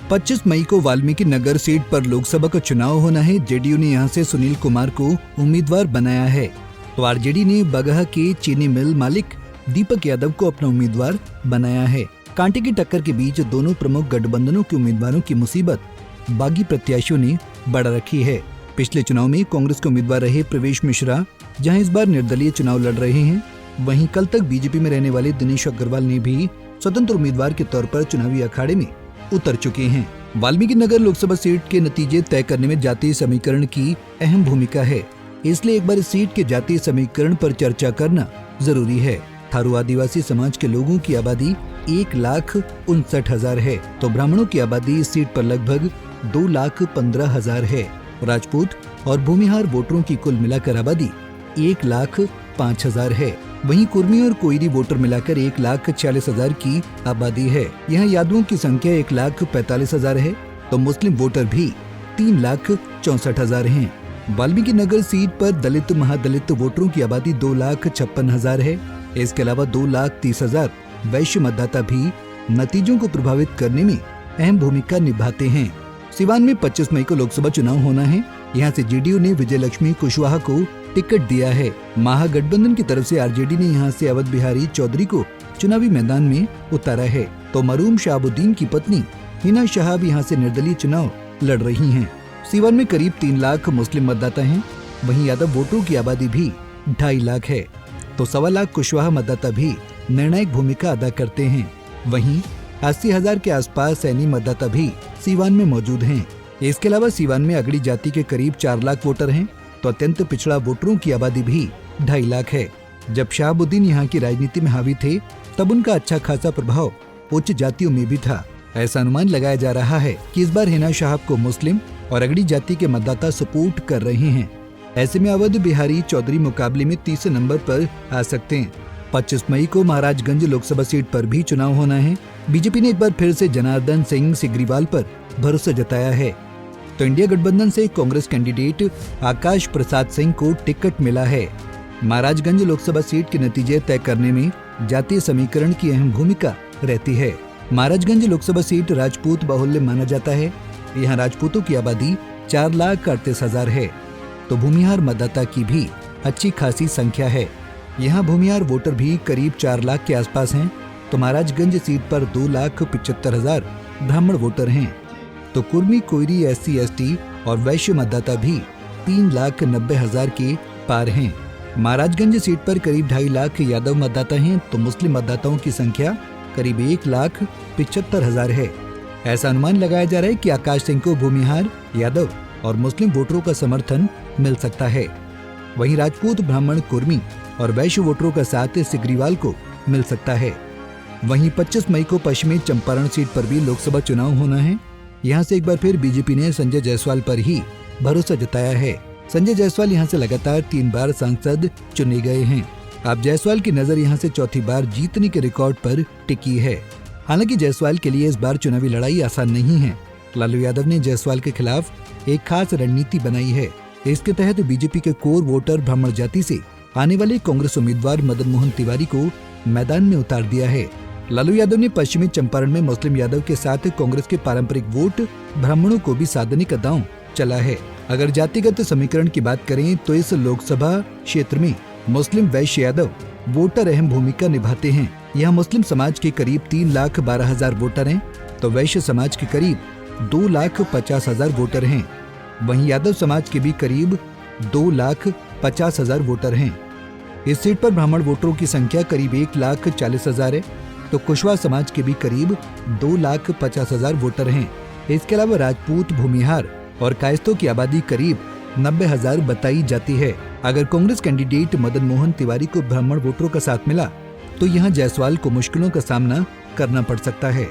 25 मई को वाल्मीकि नगर सीट पर लोकसभा का चुनाव होना है। जेडीयू ने यहां से सुनील कुमार को उम्मीदवार बनाया है, तो आरजेडी ने बगहा के चीनी मिल मालिक दीपक यादव को अपना उम्मीदवार बनाया है। कांटे की टक्कर के बीच दोनों प्रमुख गठबंधनों के उम्मीदवारों की मुसीबत बागी प्रत्याशियों ने बढ़ा रखी है। पिछले चुनाव में कांग्रेस के उम्मीदवार रहे प्रवेश मिश्रा जहां इस बार निर्दलीय चुनाव लड़ रहे हैं, वहीं कल तक बीजेपी में रहने वाले दिनेश अग्रवाल ने भी स्वतंत्र उम्मीदवार के तौर पर चुनावी अखाड़े में उतर चुके हैं। वाल्मीकि नगर लोकसभा सीट के नतीजे तय करने में जातीय समीकरण की अहम भूमिका है, इसलिए एक बार इस सीट के जातीय समीकरण पर चर्चा करना जरूरी है। थारू आदिवासी समाज के लोगों की आबादी 1,59,000 है, तो ब्राह्मणों की आबादी इस सीट पर लगभग 2,15,000 है। राजपूत और भूमिहार वोटरों की कुल मिलाकर आबादी 1,05,000 है। वहीं कुर्मी और कोयरी वोटर मिलाकर 1,40,000 की आबादी है। यहाँ यादवों की संख्या 1,45,000 है, तो मुस्लिम वोटर भी 3,64,000 हैं। वाल्मीकि नगर सीट पर दलित महादलित वोटरों की आबादी 2,56,000 है। इसके अलावा 2,30,000 वैश्य मतदाता भी नतीजों को प्रभावित करने में अहम भूमिका निभाते हैं। सिवान में 25 मई को लोकसभा चुनाव होना है। यहाँ से जेडीयू ने विजय लक्ष्मी कुशवाहा को टिकट दिया है। महागठबंधन की तरफ से आरजेडी ने यहाँ से अवध बिहारी चौधरी को चुनावी मैदान में उतारा है, तो मरूम शहाबुद्दीन की पत्नी हिना शहाब यहाँ से निर्दलीय चुनाव लड़ रही हैं। सिवान में करीब 3 लाख मुस्लिम मतदाता हैं, वहीं यादव वोटरों की आबादी भी 2.5 लाख है, तो 1.25 लाख कुशवाहा मतदाता भी निर्णायक भूमिका अदा करते हैं। वहीं 80,000 के आसपास सैनी मतदाता भी सिवान में मौजूद हैं। इसके अलावा सिवान में अगड़ी जाति के करीब 4 लाख वोटर हैं, तो अत्यंत पिछड़ा वोटरों की आबादी भी 2.5 लाख है। जब शहाबुद्दीन यहाँ की राजनीति में हावी थे, तब उनका अच्छा खासा प्रभाव उच्च जातियों में भी था। ऐसा अनुमान लगाया जा रहा है कि इस बार हिना शहाब को मुस्लिम और अगड़ी जाति के मतदाता सपोर्ट कर रहे हैं। ऐसे में अवध बिहारी चौधरी मुकाबले में तीसरे नंबर पर आ सकते हैं। 25 मई को महाराजगंज लोकसभा सीट पर भी चुनाव होना है। बीजेपी ने एक बार फिर से जनार्दन सिंह सिग्रीवाल पर भरोसा जताया है, तो इंडिया गठबंधन से कांग्रेस कैंडिडेट आकाश प्रसाद सिंह को टिकट मिला है। महाराजगंज लोकसभा सीट के नतीजे तय करने में जातीय समीकरण की अहम भूमिका रहती है। महाराजगंज लोकसभा सीट राजपूत बाहुल्य माना जाता है। यहाँ राजपूतों की आबादी 4,38,000 है, तो भूमिहार मतदाता की भी अच्छी खासी संख्या है। यहाँ भूमिहार वोटर भी करीब 4 लाख के आसपास हैं, तो महाराजगंज सीट पर 2,75,000 ब्राह्मण वोटर हैं, तो कुर्मी कोयरी SC/ST और वैश्य मतदाता भी 3,90,000 के पार हैं। महाराजगंज सीट पर करीब 2.5 लाख यादव मतदाता हैं, तो मुस्लिम मतदाताओं की संख्या करीब 1,75,000 है। ऐसा अनुमान लगाया जा रहा है कि आकाश सिंह को भूमिहार यादव और मुस्लिम वोटरों का समर्थन मिल सकता है। वहीं राजपूत ब्राह्मण कुर्मी और वैश्य वोटरों का साथ सिग्रीवाल को मिल सकता है। वहीं 25 मई को पश्चिमी चंपारण सीट पर भी लोकसभा चुनाव होना है। यहाँ से एक बार फिर बीजेपी ने संजय जायसवाल पर ही भरोसा जताया है। संजय जायसवाल यहाँ से लगातार 3 बार सांसद चुने गए हैं। अब जायसवाल की नजर यहाँ से चौथी बार जीतने के रिकॉर्ड पर टिकी है। हालांकि जायसवाल के लिए इस बार चुनावी लड़ाई आसान नहीं है। लालू यादव ने जायसवाल के खिलाफ एक खास रणनीति बनाई है। इसके तहत बीजेपी के कोर वोटर ब्राह्मण जाति से आने वाले कांग्रेस उम्मीदवार मदन मोहन तिवारी को मैदान में उतार दिया है। लालू यादव ने पश्चिमी चंपारण में मुस्लिम यादव के साथ कांग्रेस के पारंपरिक वोट ब्राह्मणों को भी साधने का दांव चला है। अगर जातिगत समीकरण की बात करें तो इस लोकसभा क्षेत्र में मुस्लिम वैश्य यादव वोटर अहम भूमिका निभाते हैं। यहाँ मुस्लिम समाज के करीब 3,12,000 वोटर हैं, तो वैश्य समाज के करीब 2,50,000 वोटर हैं। वहीं यादव समाज के भी करीब 2,50,000 वोटर हैं। इस सीट पर ब्राह्मण वोटरों की संख्या करीब 1,40,000 है, तो कुशवाहा समाज के भी करीब 2,50,000 वोटर हैं। इसके अलावा राजपूत भूमिहार और कायस्थों की आबादी करीब 90,000 बताई जाती है। अगर कांग्रेस कैंडिडेट मदन मोहन तिवारी को ब्राह्मण वोटरों का साथ मिला, तो यहाँ जायसवाल को मुश्किलों का सामना करना पड़ सकता है।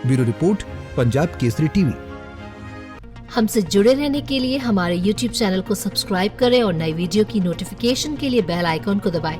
Bureau report, Punjab Kesari TV. हमसे जुड़े रहने के लिए हमारे YouTube चैनल को सब्सक्राइब करें और नई वीडियो की नोटिफिकेशन के लिए बेल आइकॉन को दबाएं।